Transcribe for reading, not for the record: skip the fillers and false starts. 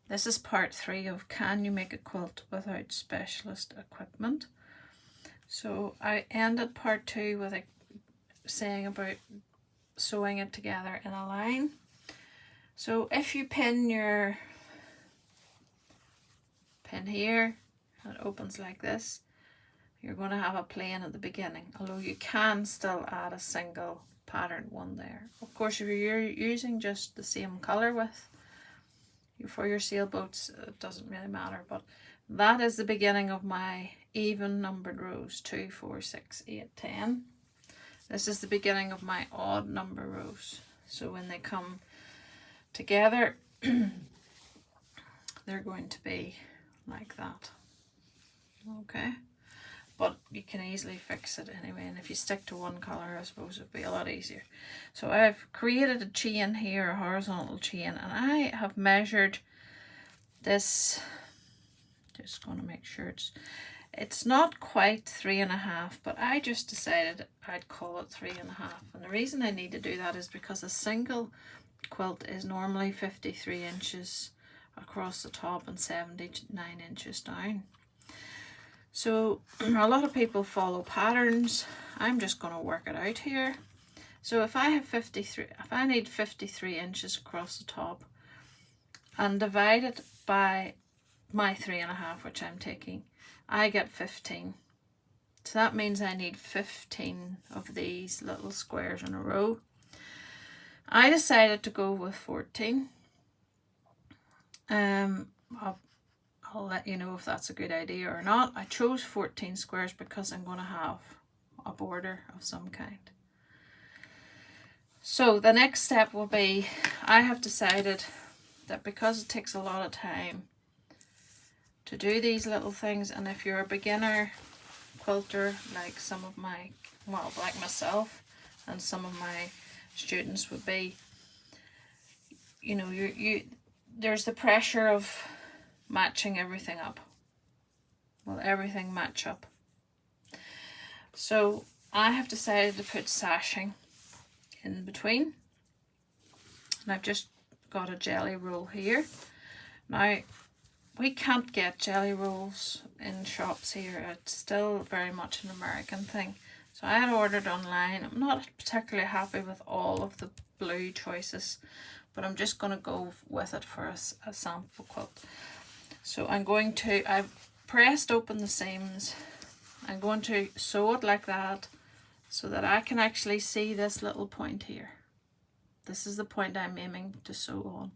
This is part 3 of Can You Make a Quilt Without Specialist Equipment? So I ended part 2 with saying about sewing it together in a line. So if you pin your pin here, and it opens like this, you're going to have a plain at the beginning, although you can still add a single pattern one there. Of course, if you're using just the same colour width for your sailboats, it doesn't really matter, but that is the beginning of my even numbered rows: 2, 4, 6, 8, 10. This is the beginning of my odd number rows. So when they come together, they're going to be like that. Okay, but you can easily fix it anyway, and if you stick to one color, I suppose it'd be a lot easier. So I've created a chain here, a horizontal chain, and I have measured this. Just going to make sure it's not quite 3.5, but I just decided I'd call it 3.5. And the reason I need to do that is because a single quilt is normally 53 inches across the top and 79 inches down. So a lot of people follow patterns. I'm just going to work it out here. So if I need 53 inches across the top and divide it by my 3.5, which I'm taking, I get 15. So that means I need 15 of these little squares in a row. I decided to go with 14. I'll let you know if that's a good idea or not. I chose 14 squares because I'm going to have a border of some kind. So the next step will be, I have decided that because it takes a lot of time to do these little things, and if you're a beginner quilter like some of my, well, like myself and some of my students would be, you know, there's the pressure of matching everything up. Will everything match up? So I have decided to put sashing in between, and I've just got a jelly roll here. Now, we can't get jelly rolls in shops here. It's still very much an American thing. So I had ordered online. I'm not particularly happy with all of the blue choices, but I'm just going to go with it for a sample quilt. So I've pressed open the seams. I'm going to sew it like that so that I can actually see this little point here. This is the point I'm aiming to sew on.